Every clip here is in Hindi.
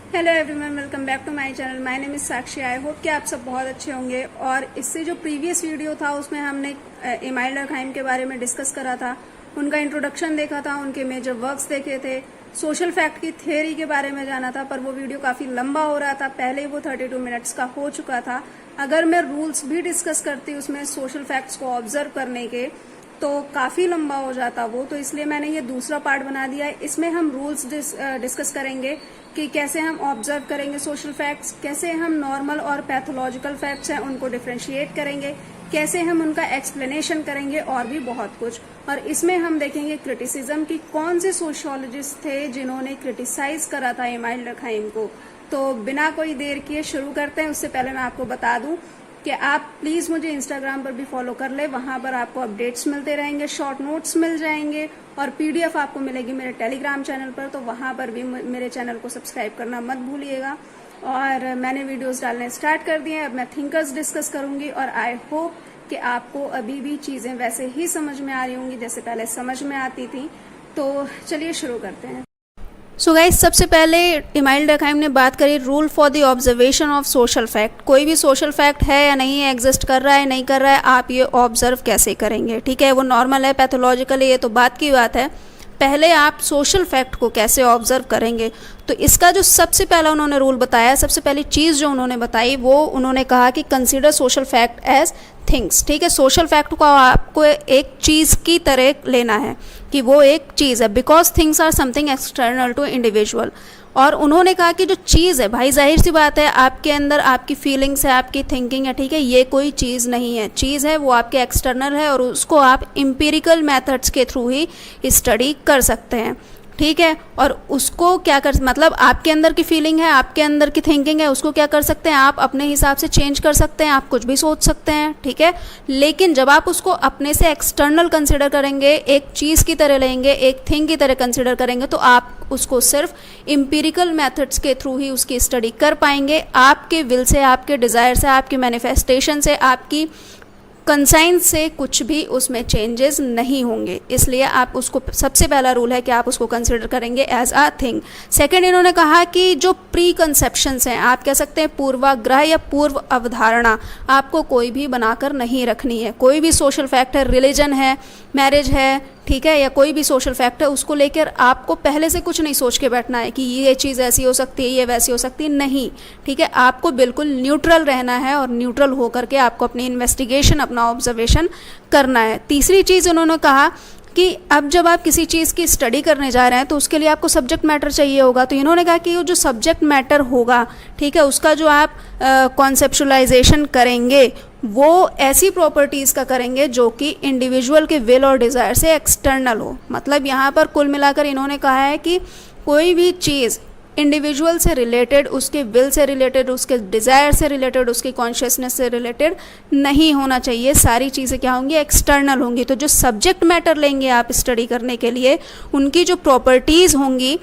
Hello everyone, welcome back to my channel. My name is Sakshi. I hope कि आप सब बहुत अच्छे होंगे। और इससे जो प्रीवियस वीडियो था उसमें हमने इमाइल डर्कहाइम के बारे में डिस्कस करा था, उनका इंट्रोडक्शन देखा था, उनके मेजर वर्क्स देखे थे, सोशल फैक्ट की थ्योरी के बारे में जाना था। पर वो वीडियो काफी लंबा हो रहा था, पहले ही वो 32 मिनट्स का हो चुका था। अगर मैं रूल्स भी डिस्कस करती उसमें सोशल फैक्ट्स को ऑब्जर्व करने के, तो काफी लंबा हो जाता वो, तो इसलिए मैंने ये दूसरा पार्ट बना दिया है। इसमें हम रूल्स डिस्कस करेंगे कि कैसे हम ऑब्जर्व करेंगे सोशल फैक्ट्स, कैसे हम नॉर्मल और पैथोलॉजिकल फैक्ट्स हैं उनको डिफरेंशिएट करेंगे, कैसे हम उनका एक्सप्लेनेशन करेंगे, और भी बहुत कुछ। और इसमें हम देखेंगे क्रिटिसिज्म की कौन से सोशियोलॉजिस्ट थे जिन्होंने क्रिटिसाइज करा था इमाइल डर्कहाइम को। तो बिना कोई देर किए शुरू करते हैं। उससे पहले मैं आपको बता दूं कि आप प्लीज मुझे इंस्टाग्राम पर भी फॉलो कर ले, वहां पर आपको अपडेट्स मिलते रहेंगे, शॉर्ट नोट्स मिल जाएंगे और पीडीएफ आपको मिलेगी मेरे टेलीग्राम चैनल पर। तो वहां पर भी मेरे चैनल को सब्सक्राइब करना मत भूलिएगा। और मैंने वीडियोस डालने स्टार्ट कर दिए हैं। अब मैं थिंकर्स डिस्कस करूंगी और आई होप कि आपको अभी भी चीजें वैसे ही समझ में आ रही होंगी जैसे पहले समझ में आती थी। तो चलिए शुरू करते हैं। सो गाइस, सबसे पहले इमाइल डर्कहाइम ने बात करी rule for the observation of social fact. कोई भी सोशल फैक्ट है या नहीं है, एग्जिस्ट कर रहा है नहीं कर रहा है, आप ये ऑब्जर्व कैसे करेंगे। ठीक है, वो नॉर्मल है, पैथोलॉजिकल है, ये तो बात की बात है। पहले आप सोशल फैक्ट को कैसे ऑब्जर्व करेंगे, तो इसका जो सबसे पहला उन्होंने रूल बताया, सबसे पहली चीज़ जो उन्होंने बताई वो उन्होंने कहा कि consider social fact as things. ठीक है, सोशल फैक्ट को आपको एक चीज़ की तरह लेना है कि वो एक चीज़ है, because things are something external to individual. और उन्होंने कहा कि जो चीज़ है, भाई जाहिर सी बात है, आपके अंदर आपकी फीलिंग्स है, आपकी थिंकिंग है, ठीक है, ये कोई चीज़ नहीं है। चीज़ है वो आपके एक्सटर्नल है और उसको आप एम्पिरिकल मेथड्स के थ्रू ही स्टडी कर सकते हैं। ठीक है, और उसको क्या कर, मतलब आपके अंदर की फीलिंग है, आपके अंदर की थिंकिंग है, उसको क्या कर सकते हैं आप अपने हिसाब से चेंज कर सकते हैं, आप कुछ भी सोच सकते हैं। ठीक है, लेकिन जब आप उसको अपने से एक्सटर्नल कंसिडर करेंगे, एक चीज़ की तरह लेंगे, एक थिंग की तरह कंसिडर करेंगे, तो आप उसको सिर्फ एम्पिरिकल मेथड्स के थ्रू ही उसकी स्टडी कर पाएंगे। आपके विल से, आपके डिज़ायर से, आपकी मैनिफेस्टेशन से, आपकी कंसाइंस से कुछ भी उसमें चेंजेस नहीं होंगे। इसलिए आप उसको, सबसे पहला रूल है कि आप उसको कंसिडर करेंगे एज अ थिंग। सेकंड, इन्होंने कहा कि जो प्री कंसेप्शंस हैं, आप कह सकते हैं पूर्वाग्रह या पूर्व अवधारणा, आपको कोई भी बनाकर नहीं रखनी है। कोई भी सोशल फैक्ट है, रिलीजन है, मैरिज है, ठीक है, या कोई भी सोशल फैक्ट है, उसको लेकर आपको पहले से कुछ नहीं सोच के बैठना है कि ये चीज़ ऐसी हो सकती है, ये वैसी हो सकती है, नहीं। ठीक है, आपको बिल्कुल न्यूट्रल रहना है और न्यूट्रल होकर के आपको अपनी इन्वेस्टिगेशन, अपना ऑब्जर्वेशन करना है। तीसरी चीज़ उन्होंने कहा कि अब जब आप किसी चीज़ की स्टडी करने जा रहे हैं तो उसके लिए आपको सब्जेक्ट मैटर चाहिए होगा। तो इन्होंने कहा कि वो जो सब्जेक्ट मैटर होगा, ठीक है, उसका जो आप कॉन्सेप्चुलाइजेशन करेंगे वो ऐसी प्रॉपर्टीज़ का करेंगे जो कि इंडिविजुअल के विल और डिज़ायर से एक्सटर्नल हो। मतलब यहाँ पर कुल मिलाकर इन्होंने कहा है कि कोई भी चीज़ इंडिविजुअल से रिलेटेड, उसके विल से रिलेटेड, उसके डिज़ायर से रिलेटेड, उसकी कॉन्शियसनेस से रिलेटेड नहीं होना चाहिए। सारी चीज़ें क्या होंगी, एक्सटर्नल होंगी। तो जो सब्जेक्ट मैटर लेंगे आप स्टडी करने के लिए, उनकी जो प्रॉपर्टीज़ होंगी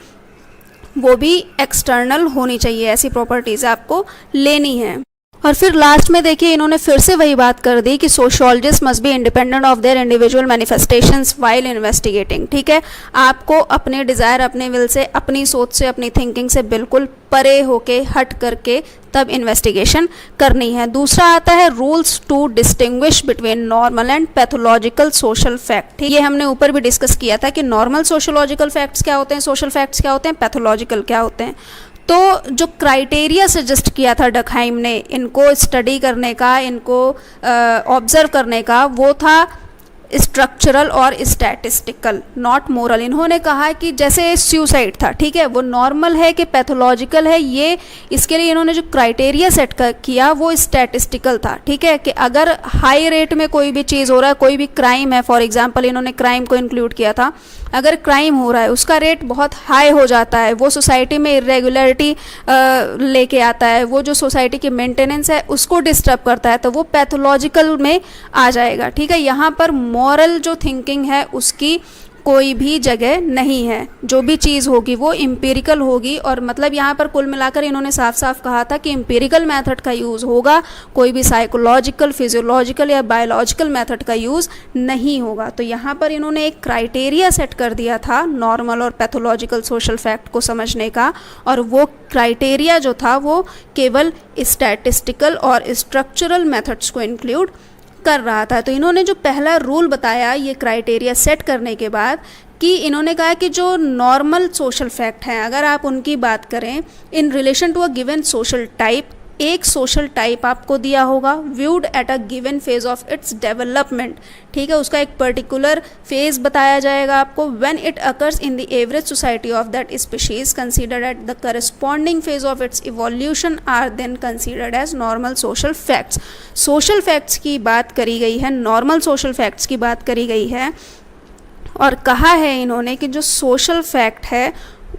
वो भी एक्सटर्नल होनी चाहिए। ऐसी प्रॉपर्टीज़ आपको लेनी है। और फिर लास्ट में देखिए, इन्होंने फिर से वही बात कर दी कि sociologist must be independent of their individual manifestations while investigating. ठीक है, आपको अपने डिज़ायर, अपने विल से, अपनी सोच से, अपनी थिंकिंग से बिल्कुल परे होके, हट करके तब इन्वेस्टिगेशन करनी है। दूसरा आता है rules to distinguish between normal and pathological social fact. ये हमने ऊपर भी डिस्कस किया था कि नॉर्मल सोशियोलॉजिकल फैक्ट्स क्या होते हैं, सोशल फैक्ट्स क्या होते हैं, पैथोलॉजिकल क्या होते हैं। तो जो क्राइटेरिया सजेस्ट किया था डर्कहाइम ने इनको स्टडी करने का, इनको ऑब्जर्व करने का, वो था स्ट्रक्चरल और स्टैटिस्टिकल, नॉट मोरल। इन्होंने कहा कि जैसे सुसाइड था, ठीक है, वो नॉर्मल है कि पैथोलॉजिकल है, ये इसके लिए इन्होंने जो क्राइटेरिया सेट किया वो स्टैटिस्टिकल था। ठीक है, कि अगर हाई रेट में कोई भी चीज़ हो रहा है, कोई भी क्राइम है, फॉर एग्जांपल इन्होंने क्राइम को इंक्लूड किया था, अगर क्राइम हो रहा है उसका रेट बहुत हाई हो जाता है, वो सोसाइटी में इरेगुलरिटी लेके आता है, वो जो सोसाइटी की मेंटेनेंस है उसको डिस्टर्ब करता है, तो वो पैथोलॉजिकल में आ जाएगा। ठीक है, यहाँ पर मॉरल जो थिंकिंग है उसकी कोई भी जगह नहीं है। जो भी चीज़ होगी वो इम्पेरिकल होगी, और मतलब यहाँ पर कुल मिलाकर इन्होंने साफ साफ कहा था कि इम्पेरिकल मेथड का यूज़ होगा, कोई भी साइकोलॉजिकल, फिजियोलॉजिकल या बायोलॉजिकल मेथड का यूज़ नहीं होगा। तो यहाँ पर इन्होंने एक क्राइटेरिया सेट कर दिया था नॉर्मल और पैथोलॉजिकल सोशल फैक्ट को समझने का, और वो क्राइटेरिया जो था वो केवल स्टैटिस्टिकल और स्ट्रक्चरल मेथड्स को इंक्लूड कर रहा था। तो इन्होंने जो पहला रूल बताया ये क्राइटेरिया सेट करने के बाद, कि इन्होंने कहा कि जो नॉर्मल सोशल फैक्ट हैं, अगर आप उनकी बात करें in relation to a given social type, एक सोशल टाइप आपको दिया होगा viewed at a given phase of its development, ठीक है, उसका एक पर्टिकुलर फेज बताया जाएगा आपको, when it occurs in the average society of that species considered at the corresponding phase of its evolution are then considered as normal social facts. Social facts की बात करी गई है, नॉर्मल सोशल फैक्ट्स की बात करी गई है, और कहा है इन्होंने कि जो सोशल फैक्ट है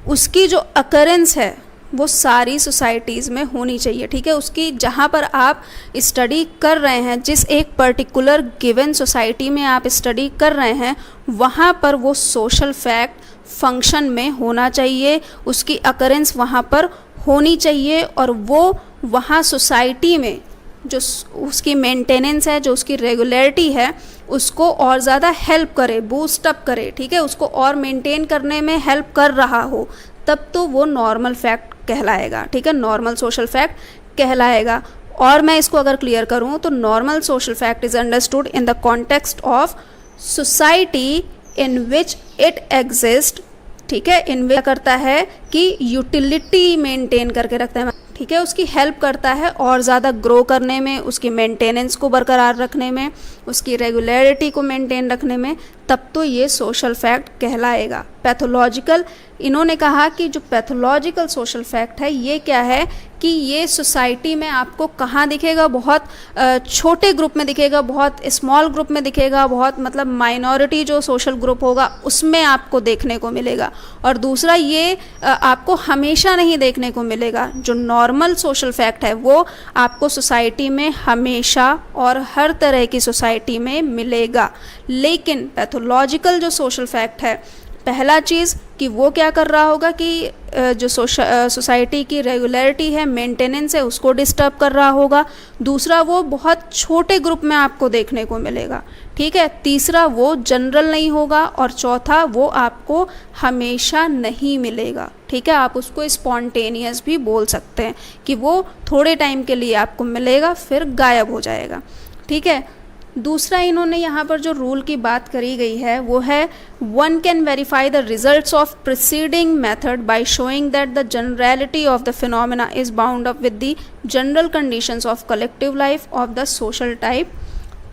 उसकी जो अकरेंस है वो सारी सोसाइटीज़ में होनी चाहिए, ठीक है, उसकी जहाँ पर आप स्टडी कर रहे हैं, जिस एक पर्टिकुलर गिवन सोसाइटी में आप स्टडी कर रहे हैं, वहाँ पर वो सोशल फैक्ट फंक्शन में होना चाहिए, उसकी अकरेंस वहाँ पर होनी चाहिए, और वो वहाँ सोसाइटी में जो उसकी मेंटेनेंस है, जो उसकी रेगुलरिटी है, उसको और ज़्यादा हेल्प करे, बूस्ट अप करे, ठीक है, उसको और मेंटेन करने में हेल्प कर रहा हो, तब तो वो नॉर्मल फैक्ट कहलाएगा, ठीक है, नॉर्मल सोशल फैक्ट कहलाएगा। और मैं इसको अगर क्लियर करूँ तो normal social fact is understood in the context of society in which it exist, ठीक है, इन विच करता है कि यूटिलिटी मेंटेन करके रखता है, ठीक है, उसकी हेल्प करता है और ज़्यादा ग्रो करने में, उसकी मेंटेनेंस को बरकरार रखने में, उसकी रेगुलरिटी को मेंटेन रखने में, तब तो ये सोशल फैक्ट कहलाएगा। पैथोलॉजिकल, इन्होंने कहा कि जो पैथोलॉजिकल सोशल फैक्ट है ये क्या है कि ये सोसाइटी में आपको कहाँ दिखेगा, बहुत छोटे ग्रुप में दिखेगा, बहुत स्मॉल ग्रुप में दिखेगा, बहुत मतलब माइनॉरिटी जो सोशल ग्रुप होगा उसमें आपको देखने को मिलेगा। और दूसरा ये आपको हमेशा नहीं देखने को मिलेगा। जो नॉर्मल सोशल फैक्ट है वो आपको सोसाइटी में हमेशा और हर तरह की सोसाइटी में मिलेगा। लेकिन पैथोलॉजिकल जो सोशल फैक्ट है, पहला चीज़ कि वो क्या कर रहा होगा कि जो सोसाइटी की रेगुलरिटी है, मेंटेनेंस है, उसको डिस्टर्ब कर रहा होगा। दूसरा वो बहुत छोटे ग्रुप में आपको देखने को मिलेगा, ठीक है। तीसरा वो जनरल नहीं होगा, और चौथा वो आपको हमेशा नहीं मिलेगा, ठीक है। आप उसको स्पॉन्टेनियस भी बोल सकते हैं कि वो थोड़े टाइम के लिए आपको मिलेगा फिर गायब हो जाएगा, ठीक है। दूसरा इन्होंने यहाँ पर जो रूल की बात करी गई है वो है one can verify the results of preceding method by showing that the generality of the phenomena is bound up with the general conditions of collective life of the social type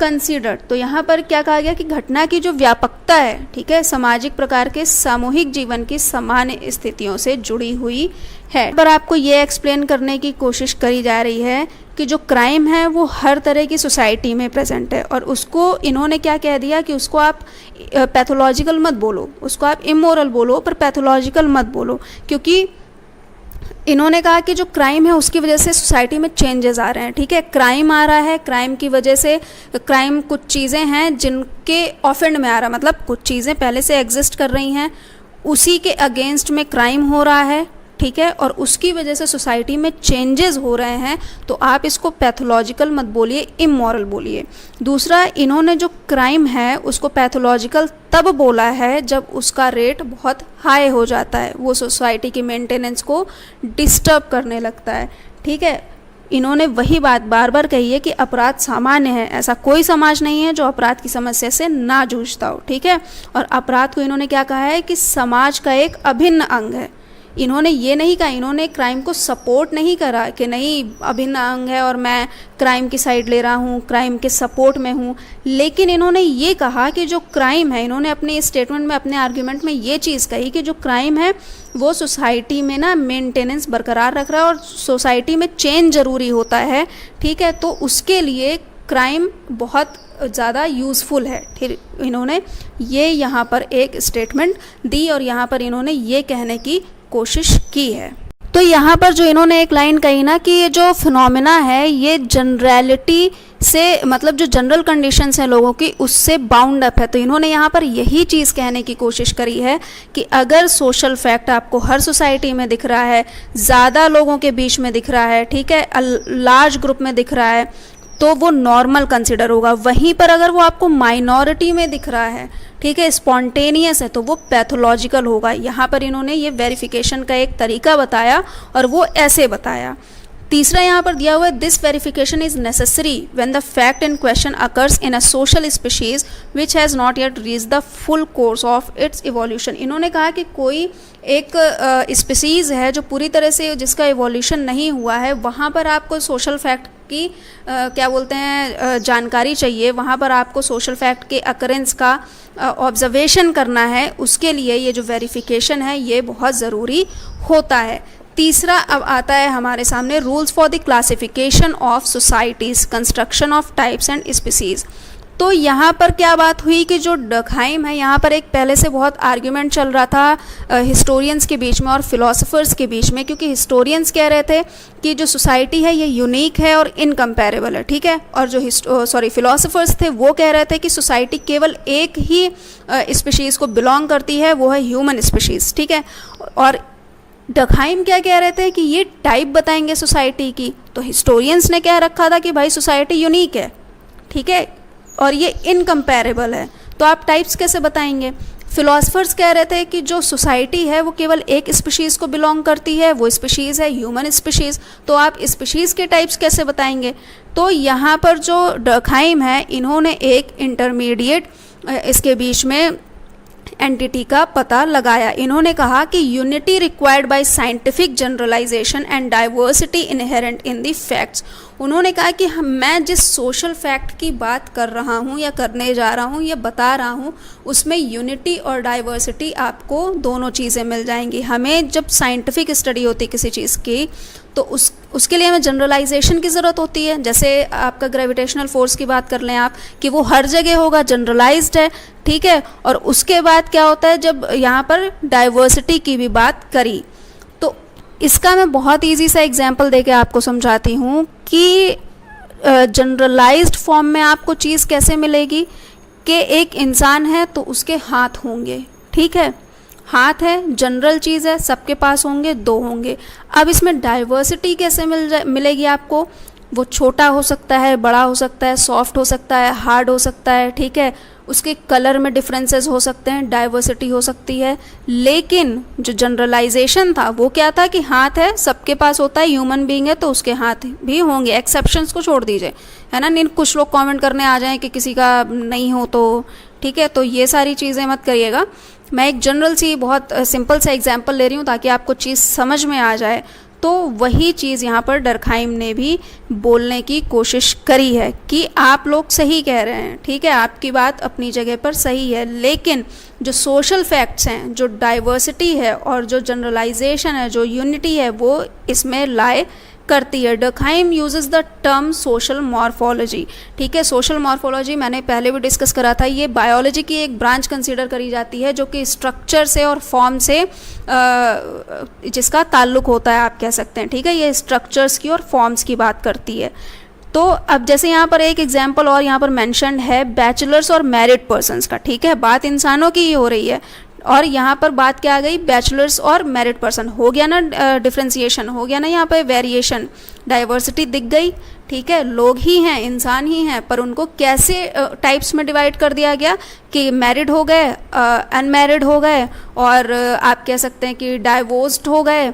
considered. तो यहाँ पर क्या कहा गया कि घटना की जो व्यापकता है, ठीक है, सामाजिक प्रकार के सामूहिक जीवन की सामान्य स्थितियों से जुड़ी हुई है। पर आपको ये एक्सप्लेन करने की कोशिश करी जा रही है कि जो क्राइम है वो हर तरह की सोसाइटी में प्रेजेंट है, और उसको इन्होंने क्या कह दिया कि उसको आप पैथोलॉजिकल मत बोलो, उसको आप इमोरल बोलो, पर पैथोलॉजिकल मत बोलो, क्योंकि इन्होंने कहा कि जो क्राइम है उसकी वजह से सोसाइटी में चेंजेस आ रहे हैं, ठीक है। क्राइम आ रहा है, क्राइम की वजह से, क्राइम कुछ चीज़ें हैं जिनके ऑफेंड में आ रहा है, मतलब कुछ चीज़ें पहले से एग्जिस्ट कर रही हैं, उसी के अगेंस्ट में क्राइम हो रहा है, ठीक है, और उसकी वजह से सोसाइटी में चेंजेस हो रहे हैं। तो आप इसको पैथोलॉजिकल मत बोलिए, इमोरल बोलिए। दूसरा, इन्होंने जो क्राइम है उसको पैथोलॉजिकल तब बोला है जब उसका रेट बहुत हाई हो जाता है, वो सोसाइटी की मेंटेनेंस को डिस्टर्ब करने लगता है, ठीक है। इन्होंने वही बात बार बार कही है कि अपराध सामान्य है, ऐसा कोई समाज नहीं है जो अपराध की समस्या से ना जूझता हो, ठीक है। और अपराध को इन्होंने क्या कहा है कि समाज का एक अभिन्न अंग है। इन्होंने ये नहीं कहा, इन्होंने क्राइम को सपोर्ट नहीं करा कि नहीं अभिन्न अंग है और मैं क्राइम की साइड ले रहा हूँ, क्राइम के सपोर्ट में हूँ, लेकिन इन्होंने ये कहा कि जो क्राइम है, इन्होंने अपने स्टेटमेंट में, अपने आर्ग्यूमेंट में ये चीज़ कही कि जो क्राइम है वो सोसाइटी में ना मेंटेनेंस बरकरार रख रहा है और सोसाइटी में चेंज ज़रूरी होता है, ठीक है। तो उसके लिए क्राइम बहुत ज़्यादा यूज़फुल है। फिर इन्होंने ये यहाँ पर एक स्टेटमेंट दी और यहाँ पर इन्होंने ये कहने की कोशिश की है। तो यहाँ पर जो इन्होंने एक लाइन कही ना कि ये जो फिनोमेना है ये जनरलिटी से मतलब जो जनरल कंडीशंस हैं लोगों की उससे बाउंड अप है। तो इन्होंने यहाँ पर यही चीज़ कहने की कोशिश करी है कि अगर सोशल फैक्ट आपको हर सोसाइटी में दिख रहा है, ज़्यादा लोगों के बीच में दिख रहा है, ठीक है, लार्ज ग्रुप में दिख रहा है, तो वो नॉर्मल कंसिडर होगा। वहीं पर अगर वो आपको माइनॉरिटी में दिख रहा है, ठीक है, स्पॉन्टेनियस है, तो वो पैथोलॉजिकल होगा। यहाँ पर इन्होंने ये वेरिफिकेशन का एक तरीका बताया और वो ऐसे बताया। तीसरा यहाँ पर दिया हुआ है, this verification is necessary when the fact in question occurs in a social species which has not yet reach the full course of its evolution. इन्होंने कहा कि कोई एक स्पीशीज़ है जो पूरी तरह से जिसका इवोल्यूशन नहीं हुआ है, वहाँ पर आपको सोशल फैक्ट की क्या बोलते हैं जानकारी चाहिए, वहाँ पर आपको सोशल फैक्ट के अकरेंस का ऑब्जर्वेशन करना है। उसके लिए ये जो वेरिफिकेशन है ये बहुत ज़रूरी होता है। तीसरा अब आता है हमारे सामने, rules for the classification of societies, construction of types and species. तो यहाँ पर क्या बात हुई कि जो डर्कहाइम है, यहाँ पर एक पहले से बहुत आर्ग्यूमेंट चल रहा था हिस्टोरियंस के बीच में और फिलोसोफर्स के बीच में, क्योंकि हिस्टोरियंस कह रहे थे कि जो सोसाइटी है ये यूनिक है और इनकम्पेरेबल है, ठीक है, और जो फिलोसोफर्स थे वो कह रहे थे कि सोसाइटी केवल एक ही स्पीशीज़ को बिलोंग करती है, वो है ह्यूमन स्पीशीज़, ठीक है। और डर्कहाइम क्या कह रहे थे कि ये टाइप बताएंगे सोसाइटी की। तो हिस्टोरियंस ने कह रखा था कि भाई सोसाइटी यूनिक है, ठीक है, और ये इनकम्पेरेबल है, तो आप टाइप्स कैसे बताएंगे। फिलोसफर्स कह रहे थे कि जो सोसाइटी है वो केवल एक स्पीशीज़ को बिलोंग करती है, वो स्पीशीज़ है ह्यूमन स्पीशीज़, तो आप स्पीशीज़ के टाइप्स कैसे बताएंगे। तो यहाँ पर जो डर्कहाइम है इन्होंने एक इंटरमीडिएट इसके बीच में एंटिटी का पता लगाया। इन्होंने कहा कि unity required by scientific generalization and diversity inherent in the facts. उन्होंने कहा कि मैं जिस सोशल फैक्ट की बात कर रहा हूँ या करने जा रहा हूँ या बता रहा हूँ, उसमें यूनिटी और डाइवर्सिटी आपको दोनों चीज़ें मिल जाएंगी। हमें जब साइंटिफिक स्टडी होती है किसी चीज़ की, तो उसके लिए हमें जनरलाइजेशन की ज़रूरत होती है। जैसे आपका ग्रेविटेशनल फोर्स की बात कर लें आप, कि वो हर जगह होगा, जनरलाइज्ड है, ठीक है। और उसके बाद क्या होता है, जब यहाँ पर डाइवर्सिटी की भी बात करी, तो इसका मैं बहुत ईजी सा एग्जांपल देके आपको समझाती हूँ कि जनरलाइज्ड फॉर्म में आपको चीज़ कैसे मिलेगी कि एक इंसान है तो उसके हाथ होंगे, ठीक है, हाथ है, जनरल चीज़ है, सबके पास होंगे, दो होंगे। अब इसमें डाइवर्सिटी कैसे मिलेगी आपको, वो छोटा हो सकता है, बड़ा हो सकता है, सॉफ्ट हो सकता है, हार्ड हो सकता है, ठीक है, उसके कलर में डिफरेंसेस हो सकते हैं, डाइवर्सिटी हो सकती है। लेकिन जो जनरलाइजेशन था वो क्या था कि हाथ है, सबके पास होता है, ह्यूमन बीइंग है तो उसके हाथ भी होंगे, एक्सेप्शंस को छोड़ दीजिए, है ना। कुछ लोग कमेंट करने आ जाएं कि किसी का नहीं हो तो, ठीक है, तो ये सारी चीज़ें मत करिएगा। मैं एक जनरल सी बहुत सिंपल सा एग्जांपल ले रही हूँ ताकि आपको चीज़ समझ में आ जाए। तो वही चीज़ यहाँ पर डर्कहाइम ने भी बोलने की कोशिश करी है कि आप लोग सही कह रहे हैं, ठीक है, आपकी बात अपनी जगह पर सही है, लेकिन जो सोशल फैक्ट्स हैं, जो डाइवर्सिटी है और जो जनरलाइजेशन है, जो यूनिटी है, वो इसमें लाए करती है। Durkheim uses the term social morphology, ठीक है। सोशल मॉर्फोलॉजी मैंने पहले भी डिस्कस करा था, ये बायोलॉजी की एक ब्रांच कंसीडर करी जाती है जो कि स्ट्रक्चर से और फॉर्म से जिसका ताल्लुक होता है, आप कह सकते हैं, ठीक है। ये स्ट्रक्चर्स की और फॉर्म्स की बात करती है। तो अब जैसे यहाँ पर एक एग्जाम्पल और यहाँ पर मैंशनड है बैचलर्स और मैरिड पर्सनस का, ठीक है, बात इंसानों की ही हो रही है, और यहाँ पर बात क्या आ गई, बैचलर्स और मैरिड पर्सन, हो गया ना डिफ्रेंसिएशन, हो गया ना यहाँ पे वेरिएशन, डाइवर्सिटी दिख गई, ठीक है, लोग ही हैं, इंसान ही हैं, पर उनको कैसे टाइप्स में डिवाइड कर दिया गया कि मैरिड हो गए, अनमैरिड हो गए, और आप कह सकते हैं कि डाइवोर्स्ड हो गए,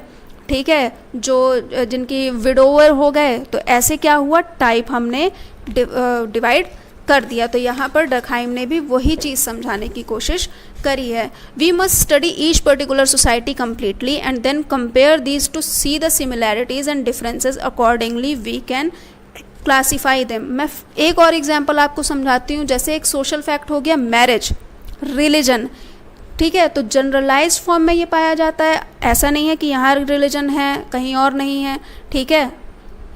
ठीक है, जो जिनकी विडोवर हो गए। तो ऐसे क्या हुआ, टाइप हमने डिवाइड कर दिया। तो यहाँ पर डर्कहाइम ने भी वही चीज़ समझाने की कोशिश करी है। We must study each particular society completely and then compare these to see the similarities and differences, accordingly we can classify them. मैं एक और एग्जांपल आपको समझाती हूँ। जैसे एक सोशल फैक्ट हो गया मैरिज, रिलीजन, ठीक है, तो जनरलाइज्ड फॉर्म में ये पाया जाता है, ऐसा नहीं है कि यहाँ रिलीजन है कहीं और नहीं है, ठीक है,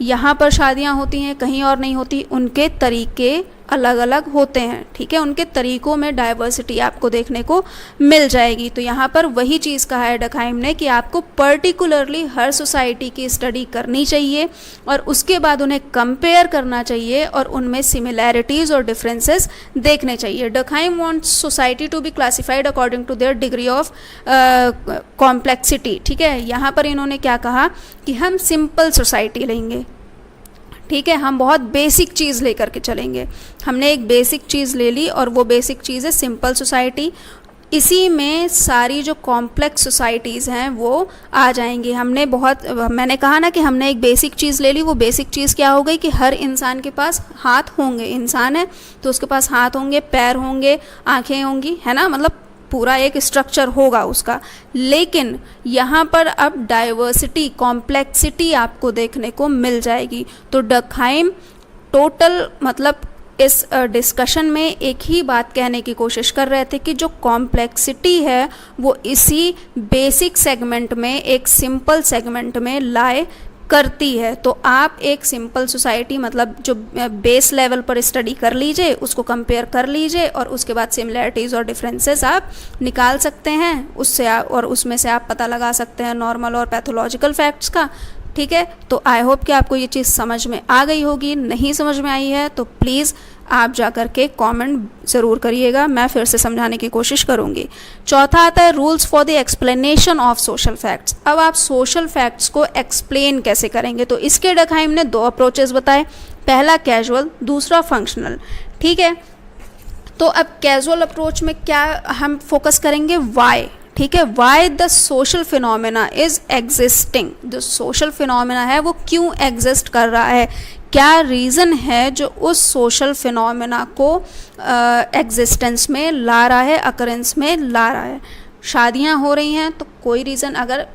यहाँ पर शादियाँ होती हैं कहीं और नहीं होती, उनके तरीके अलग अलग होते हैं, ठीक है, उनके तरीकों में डाइवर्सिटी आपको देखने को मिल जाएगी। तो यहाँ पर वही चीज़ कहा है डकहाइम ने कि आपको पर्टिकुलरली हर सोसाइटी की स्टडी करनी चाहिए और उसके बाद उन्हें कंपेयर करना चाहिए और उनमें सिमिलैरिटीज़ और डिफरेंसेस देखने चाहिए। Durkheim wants society to be classified according to their degree of complexity, ठीक है। यहाँ पर इन्होंने क्या कहा कि हम सिंपल सोसाइटी लेंगे, ठीक है, हम बहुत बेसिक चीज़ लेकर के चलेंगे। हमने एक बेसिक चीज़ ले ली और वो बेसिक चीज़ है सिंपल सोसाइटी। इसी में सारी जो कॉम्प्लेक्स सोसाइटीज़ हैं वो आ जाएंगी। मैंने कहा ना कि हमने एक बेसिक चीज़ ले ली, वो बेसिक चीज़ क्या हो गई कि हर इंसान के पास हाथ होंगे, इंसान है तो उसके पास हाथ होंगे, पैर होंगे, आँखें होंगी, है ना, मतलब पूरा एक स्ट्रक्चर होगा उसका। लेकिन यहाँ पर अब डाइवर्सिटी, कॉम्प्लेक्सिटी आपको देखने को मिल जाएगी। तो डकहाइम टोटल मतलब इस डिस्कशन में एक ही बात कहने की कोशिश कर रहे थे कि जो कॉम्प्लेक्सिटी है वो इसी बेसिक सेगमेंट में, एक सिंपल सेगमेंट में लाए करती है। तो आप एक सिंपल सोसाइटी मतलब जो बेस लेवल पर स्टडी कर लीजिए, उसको कंपेयर कर लीजिए और उसके बाद सिमिलैरिटीज़ और डिफरेंसेस आप निकाल सकते हैं उससे और उसमें से आप पता लगा सकते हैं नॉर्मल और पैथोलॉजिकल फैक्ट्स का, ठीक है। तो आई होप कि आपको ये चीज़ समझ में आ गई होगी। नहीं समझ में आई है तो प्लीज़ आप जा कर के कॉमेंट ज़रूर करिएगा, मैं फिर से समझाने की कोशिश करूँगी। चौथा आता है rules for the explanation of social facts. अब आप सोशल फैक्ट्स को एक्सप्लेन कैसे करेंगे, तो इसके डकहाइम ने 2 अप्रोचेस बताए, पहला कैजुअल, दूसरा फंक्शनल, ठीक है। तो अब कैजुअल अप्रोच में क्या हम फोकस करेंगे, वाई, ठीक है, why the social phenomena is existing. जो सोशल फिनोमेना है वो क्यों एग्जिस्ट कर रहा है, क्या रीज़न है जो उस सोशल फिनोमेना को एग्जिस्टेंस में ला रहा है, अकरेंस में ला रहा है। शादियां हो रही हैं तो कोई रीज़न, अगर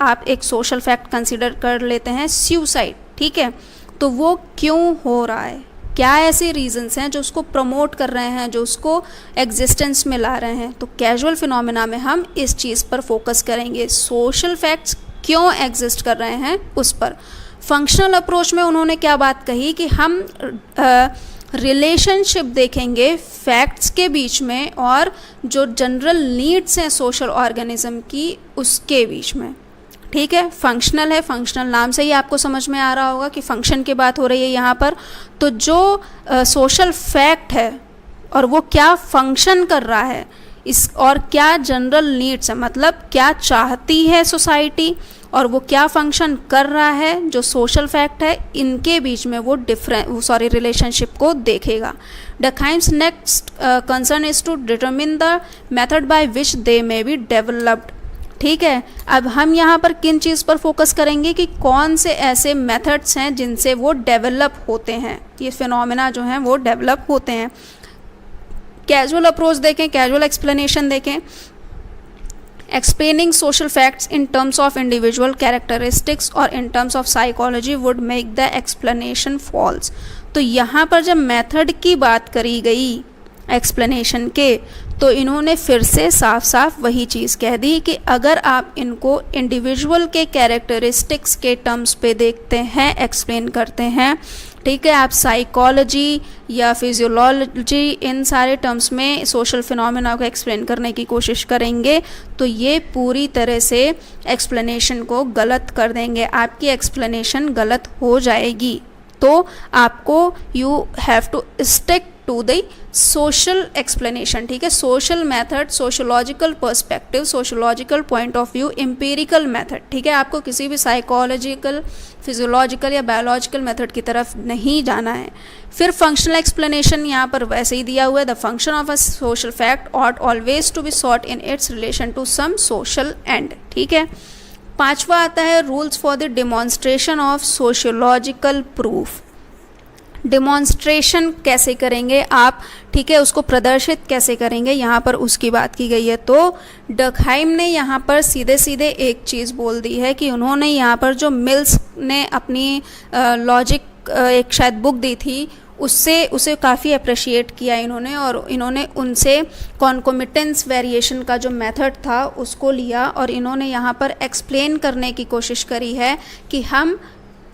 आप एक सोशल फैक्ट कंसीडर कर लेते हैं सुसाइड, ठीक है, तो वो क्यों हो रहा है, क्या ऐसे रीजंस हैं जो उसको प्रमोट कर रहे हैं, जो उसको एग्जिस्टेंस में ला रहे हैं। तो कैजुअल फिनोमेना में हम इस चीज़ पर फोकस करेंगे, सोशल फैक्ट्स क्यों एग्जिस्ट कर रहे हैं उस पर। फंक्शनल अप्रोच में उन्होंने क्या बात कही कि हम रिलेशनशिप देखेंगे फैक्ट्स के बीच में और जो जनरल नीड्स हैं सोशल ऑर्गेनिज्म की उसके बीच में, ठीक है। फंक्शनल है, फंक्शनल नाम से ही आपको समझ में आ रहा होगा कि फंक्शन की बात हो रही है यहाँ पर। तो जो सोशल फैक्ट है और वो क्या फंक्शन कर रहा है इस और क्या जनरल नीड्स है, मतलब क्या चाहती है सोसाइटी और वो क्या फंक्शन कर रहा है, जो सोशल फैक्ट है, इनके बीच में वो रिलेशनशिप को देखेगा। Durkheim's next concern is to determine the method by which they may be developed, ठीक है। अब हम यहाँ पर किन चीज़ पर फोकस करेंगे कि कौन से ऐसे मेथड्स हैं जिनसे वो डेवलप होते हैं, ये फिनोमेना जो हैं वो डेवलप होते हैं। कैजुअल अप्रोच देखें, कैजुअल एक्सप्लेनेशन देखें, explaining social facts in terms of individual characteristics or in terms of psychology would make the explanation false। तो यहाँ पर जब मेथड की बात करी गई एक्सप्लेनेशन के, तो इन्होंने फिर से साफ साफ वही चीज़ कह दी कि अगर आप इनको इंडिविजुअल के कैरेक्टरिस्टिक्स के टर्म्स पे देखते हैं, एक्सप्लेन करते हैं, ठीक है, आप साइकोलॉजी या फिजियोलॉजी इन सारे टर्म्स में सोशल फिनोमेना को एक्सप्लेन करने की कोशिश करेंगे, तो ये पूरी तरह से एक्सप्लेनेशन को गलत कर देंगे, आपकी एक्सप्लेनेशन गलत हो जाएगी। तो आपको you have to stick to the social explanation, ठीक है, social method, sociological perspective, sociological point of view, empirical method, ठीक है, आपको किसी भी साइकोलॉजिकल, फिजियोलॉजिकल या बायोलॉजिकल मेथड की तरफ नहीं जाना है। फिर फंक्शनल एक्सप्लेनेशन यहाँ पर वैसे ही दिया हुआ है, the function of a social fact ought always to be sought in its relation to some social end, ठीक है। पांचवा आता है rules for the demonstration of sociological proof. Demonstration कैसे करेंगे आप, ठीक है, उसको प्रदर्शित कैसे करेंगे, यहाँ पर उसकी बात की गई है। तो डकहाइम ने यहाँ पर सीधे सीधे एक चीज़ बोल दी है कि उन्होंने यहाँ पर जो मिल्स ने अपनी लॉजिक एक शायद बुक दी थी उसे काफ़ी अप्रिशिएट किया इन्होंने, और इन्होंने उनसे कॉन्कोमिटेंस वेरिएशन का जो मेथड था उसको लिया और इन्होंने यहाँ पर एक्सप्लेन करने की कोशिश करी है कि हम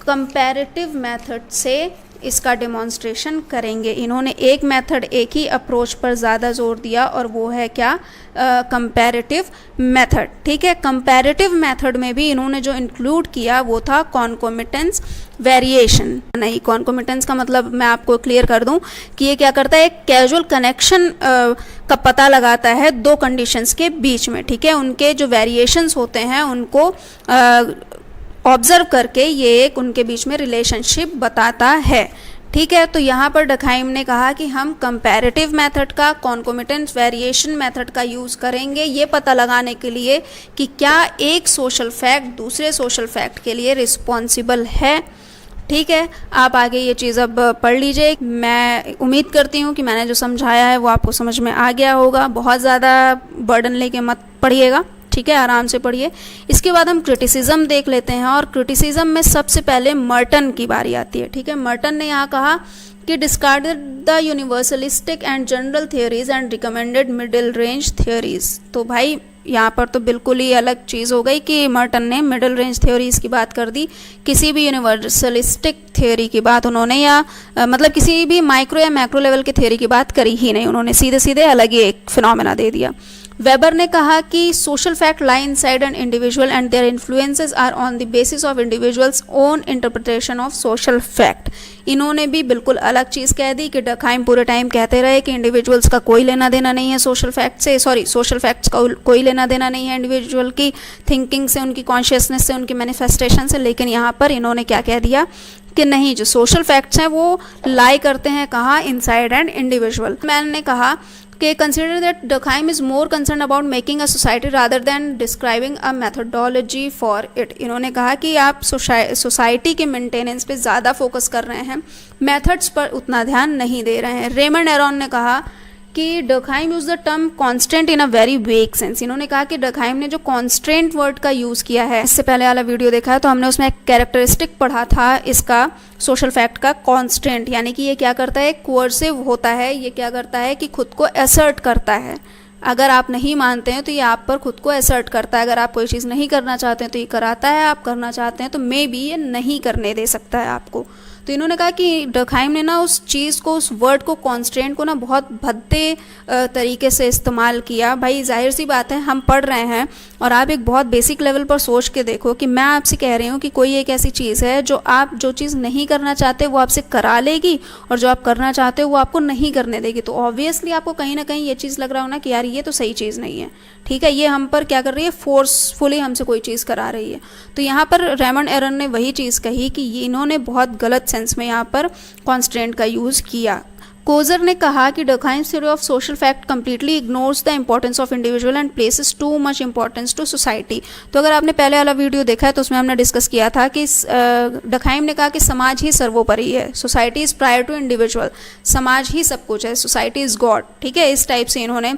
कंपैरेटिव मेथड से इसका डेमोन्स्ट्रेशन करेंगे। इन्होंने एक मेथड, एक ही अप्रोच पर ज़्यादा जोर दिया और वो है क्या, कंपैरेटिव मेथड। ठीक है, कंपैरेटिव मेथड में भी इन्होंने जो इंक्लूड किया वो था कॉन्कोमिटेंस वेरिएशन। नहीं, कॉन्कोमिटेंस का मतलब मैं आपको क्लियर कर दूं कि ये क्या करता है, एक कैजुअल कनेक्शन का पता लगाता है दो कंडीशंस के बीच में। ठीक है, उनके जो वेरिएशंस होते हैं उनको ऑब्जर्व करके ये एक उनके बीच में रिलेशनशिप बताता है। ठीक है, तो यहाँ पर डखाइम ने कहा कि हम कंपैरेटिव मेथड का, कॉन्कोमिटेंट वेरिएशन मेथड का यूज़ करेंगे ये पता लगाने के लिए कि क्या एक सोशल फैक्ट दूसरे सोशल फैक्ट के लिए रिस्पॉन्सिबल है। ठीक है, आप आगे ये चीज़ अब पढ़ लीजिए। मैं उम्मीद करती हूँ कि मैंने जो समझाया है वो आपको समझ में आ गया होगा। बहुत ज़्यादा बर्डन लेके मत पढ़िएगा, ठीक है, आराम से पढ़िए। इसके बाद हम क्रिटिसिज्म देख लेते हैं और क्रिटिसिज्म में सबसे पहले मर्टन की बारी आती है। ठीक है, मर्टन ने यहाँ कहा कि discarded the universalistic and general theories and recommended middle range theories. तो भाई यहाँ पर तो बिल्कुल ही अलग चीज़ हो गई कि मर्टन ने मिडिल रेंज थ्योरीज की बात कर दी। किसी भी यूनिवर्सलिस्टिक थ्योरी की बात उन्होंने या मतलब किसी भी माइक्रो या मैक्रो लेवल की थ्योरी की बात करी ही नहीं, उन्होंने सीधे सीधे अलग ही एक फिनोमेना दे दिया। वेबर ने कहा कि social fact lie inside an individual and their influences are on the basis of individual's own interpretation of social fact. इन्होंने भी बिल्कुल अलग चीज़ कह दी कि डखाइम पूरे टाइम कहते रहे कि इंडिविजुअल्स का कोई लेना देना नहीं है सोशल फैक्ट से, सोशल फैक्ट्स का कोई लेना देना नहीं है इंडिविजुअल की थिंकिंग से, उनकी कॉन्शियसनेस से, उनकी मैनिफेस्टेशन से। लेकिन यहाँ पर इन्होंने क्या कह दिया कि नहीं, जो सोशल फैक्ट्स हैं वो लाई करते हैं कहाँ, इनसाइड एंड इंडिविजुअल। मैंने कहा कि consider that Durkheim is more concern about making a society rather than describing a methodology for it. इन्होंने कहा कि आप सोसाइटी के मेंटेनेंस पे ज़्यादा फोकस कर रहे हैं, मेथड्स पर उतना ध्यान नहीं दे रहे हैं। रेमंड एरॉन ने कहा कि Durkheim use the term constant in a very vague sense. इन्होंने कहा कि डखाइम ने जो कॉन्स्टेंट वर्ड का यूज़ किया है, इससे पहले वाला वीडियो देखा है तो हमने उसमें एक कैरेक्टरिस्टिक पढ़ा था इसका सोशल फैक्ट का, कॉन्स्टेंट, यानी कि ये क्या करता है, कोअर्सिव होता है। ये क्या करता है कि खुद को असर्ट करता है। अगर आप नहीं मानते हैं तो ये आप पर खुद को असर्ट करता है। अगर आप कोई चीज़ नहीं करना चाहते हैं तो ये कराता है, आप करना चाहते हैं तो मे बी ये नहीं करने दे सकता है आपको। तो इन्होंने कहा कि डखाइम ने ना उस चीज़ को, उस वर्ड को, कॉन्स्टेंट को ना बहुत भद्दे तरीके से इस्तेमाल किया। भाई जाहिर सी बात है, हम पढ़ रहे हैं और आप एक बहुत बेसिक लेवल पर सोच के देखो कि मैं आपसे कह रही हूँ कि कोई एक ऐसी चीज़ है जो आप जो चीज़ नहीं करना चाहते वो आपसे करा लेगी और जो आप करना चाहते हो वो आपको नहीं करने देगी। तो ऑब्वियसली आपको कहीं ना कहीं ये चीज़ लग रहा हो ना कि यार ये तो सही चीज़ नहीं है। ठीक है, ये हम पर क्या कर रही है, फोर्सफुली हमसे कोई चीज़ करा रही है। तो यहाँ पर रेमंड एरन ने वही चीज़ कही कि इन्होंने बहुत गलत सेंस में यहाँ पर कॉन्स्टेंट का यूज़ किया। कोजर ने कहा कि Durkheim's theory of social fact completely ignores the importance of individual and places too much importance to society. तो अगर आपने पहले वाला वीडियो देखा है तो उसमें हमने डिस्कस किया था कि डखाइम ने कहा कि समाज ही सर्वोपरि है, society is prior to individual, समाज ही सब कुछ है, सोसाइटी इज़ गॉड। ठीक है, इस टाइप से इन्होंने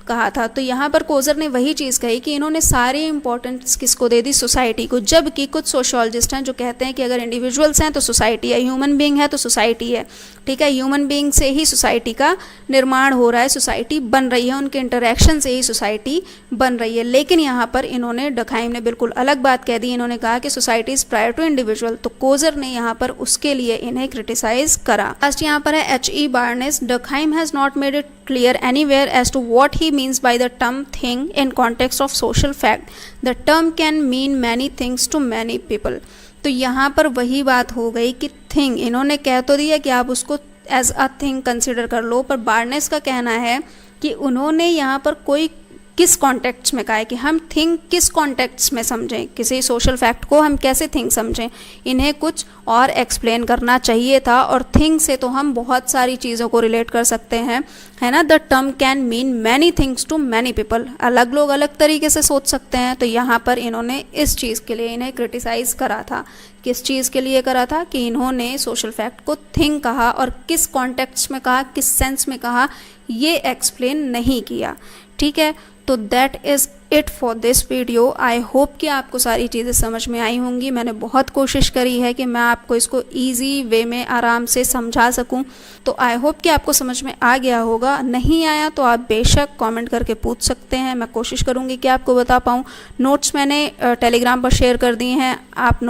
कहा था। तो यहाँ पर कोजर ने वही चीज़ कही कि इन्होंने सारी इंपॉर्टेंस किसको दे दी, सोसाइटी को। जबकि कुछ सोशियोलॉजिस्ट हैं जो कहते हैं कि अगर इंडिविजुअल्स हैं तो सोसाइटी है, ह्यूमन बीइंग है तो सोसाइटी है। ठीक है, ह्यूमन बीइंग से ही सोसाइटी का निर्माण हो रहा है, सोसाइटी बन रही है, उनके इंटरेक्शन से ही सोसाइटी बन रही है। लेकिन यहाँ पर इन्होंने, डखाइम ने बिल्कुल अलग बात कह दी। इन्होंने कहा कि society is prior to individual. तो कोजर ने यहाँ पर उसके लिए इन्हें क्रिटिसाइज करा। लास्ट यहाँ पर है H.E. Barnes. Durkheim has not made it clear anywhere as to what he means by the term thing in context of social fact. The term can mean many things to many people. तो यहाँ पर वही बात हो गई कि थिंग, इन्होंने कह तो दिया कि आप उसको एज अ थिंग कंसिडर कर लो, पर बार्नेस का कहना है कि उन्होंने यहाँ पर कोई किस कॉन्टेक्स्ट में कहा है कि हम थिंग किस कॉन्टेक्स्ट में समझें, किसी सोशल फैक्ट को हम कैसे थिंग समझें, इन्हें कुछ और एक्सप्लेन करना चाहिए था। और थिंग से तो हम बहुत सारी चीज़ों को रिलेट कर सकते हैं, है ना। The term can mean many things to many people, अलग लोग अलग तरीके से सोच सकते हैं। तो यहाँ पर इन्होंने इस चीज़ के लिए इन्हें क्रिटिसाइज़ करा था। किस चीज़ के लिए करा था कि इन्होंने सोशल फैक्ट को थिंग कहा और किस कॉन्टेक्स्ट में कहा, किस सेंस में कहा, ये एक्सप्लेन नहीं किया। ठीक है, तो that is it for this video. I hope कि आपको सारी चीज़ें समझ में आई होंगी। मैंने बहुत कोशिश करी है कि मैं आपको इसको इजी वे में आराम से समझा सकूं। तो आई होप कि आपको समझ में आ गया होगा। नहीं आया तो आप बेशक कमेंट करके पूछ सकते हैं, मैं कोशिश करूंगी कि आपको बता पाऊँ। नोट्स मैंने टेलीग्राम पर शेयर कर दिए हैं, आप